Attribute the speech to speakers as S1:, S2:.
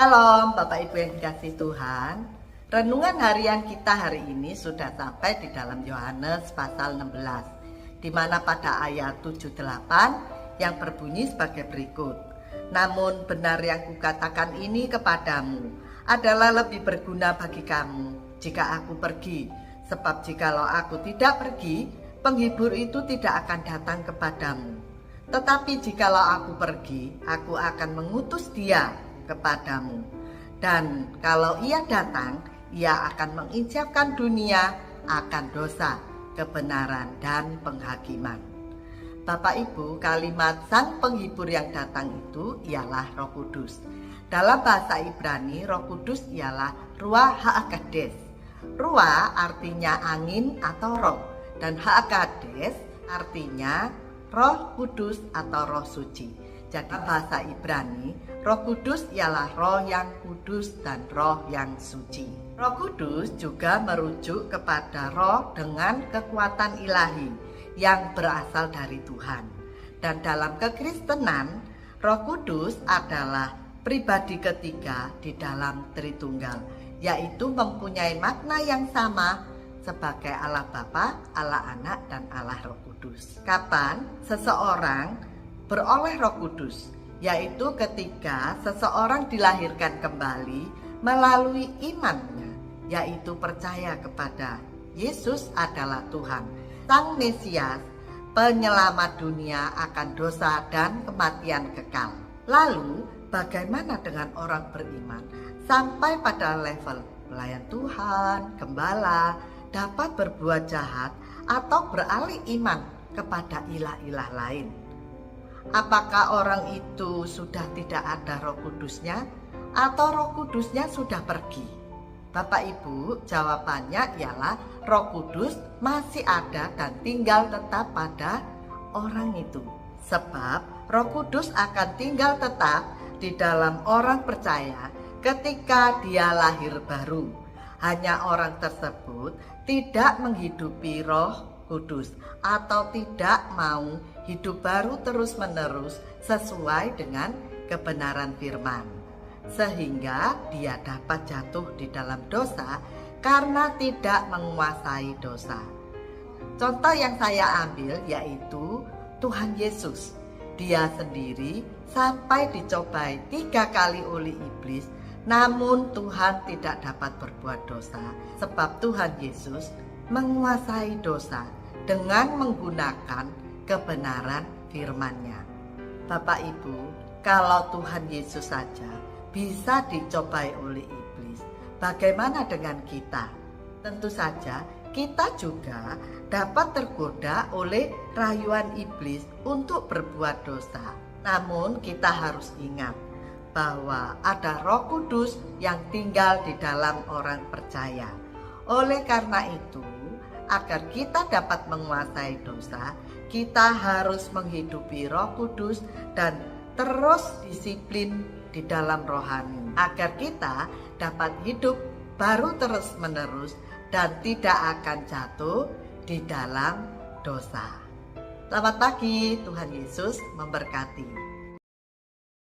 S1: Shalom Bapak Ibu yang dikasihi Tuhan. Renungan harian kita hari ini sudah sampai di dalam Yohanes pasal 16, di mana pada ayat 78 yang berbunyi sebagai berikut. Namun benar yang kukatakan ini kepadamu adalah lebih berguna bagi kamu jika aku pergi. Sebab jikalau aku tidak pergi, penghibur itu tidak akan datang kepadamu. Tetapi jikalau aku pergi, aku akan mengutus dia kepadamu. Dan kalau ia datang, ia akan menginjapkan dunia akan dosa, kebenaran, dan penghakiman. Bapak Ibu, kalimat sang penghibur yang datang itu ialah Roh Kudus. Dalam bahasa Ibrani, Roh Kudus ialah Ruach HaKodes. Ruach artinya angin atau roh, dan HaKodes artinya Roh Kudus atau Roh Suci. Jadi bahasa Ibrani, Roh Kudus ialah roh yang kudus dan roh yang suci. Roh Kudus juga merujuk kepada roh dengan kekuatan ilahi yang berasal dari Tuhan. Dan dalam kekristenan, Roh Kudus adalah pribadi ketiga di dalam Tritunggal, yaitu mempunyai makna yang sama sebagai Allah Bapa, Allah Anak, dan Allah Roh Kudus. Kapan seseorang beroleh Roh Kudus? Yaitu ketika seseorang dilahirkan kembali melalui imannya, yaitu percaya kepada Yesus adalah Tuhan, Sang Mesias, penyelamat dunia akan dosa dan kematian kekal. Lalu bagaimana dengan orang beriman sampai pada level pelayan Tuhan, gembala, dapat berbuat jahat atau beralih iman kepada ilah-ilah lain? Apakah orang itu sudah tidak ada Roh Kudusnya atau Roh Kudusnya sudah pergi? Bapak Ibu, jawabannya ialah Roh Kudus masih ada dan tinggal tetap pada orang itu. Sebab Roh Kudus akan tinggal tetap di dalam orang percaya ketika dia lahir baru. Hanya orang tersebut tidak menghidupi Roh Kudus atau tidak mau hidup baru terus-menerus sesuai dengan kebenaran firman, sehingga dia dapat jatuh di dalam dosa karena tidak menguasai dosa. Contoh yang saya ambil yaitu Tuhan Yesus. Dia sendiri sampai dicobai 3 kali oleh iblis, namun Tuhan tidak dapat berbuat dosa, sebab Tuhan Yesus menguasai dosa dengan menggunakan kebenaran firman-Nya. Bapak Ibu, kalau Tuhan Yesus saja bisa dicobai oleh iblis, bagaimana dengan kita? Tentu saja kita juga dapat tergoda oleh rayuan iblis untuk berbuat dosa. Namun kita harus ingat bahwa ada Roh Kudus yang tinggal di dalam orang percaya. Oleh karena itu, agar kita dapat menguasai dosa, kita harus menghidupi Roh Kudus dan terus disiplin di dalam rohani, agar kita dapat hidup baru terus-menerus dan tidak akan jatuh di dalam dosa. Selamat pagi, Tuhan Yesus memberkati.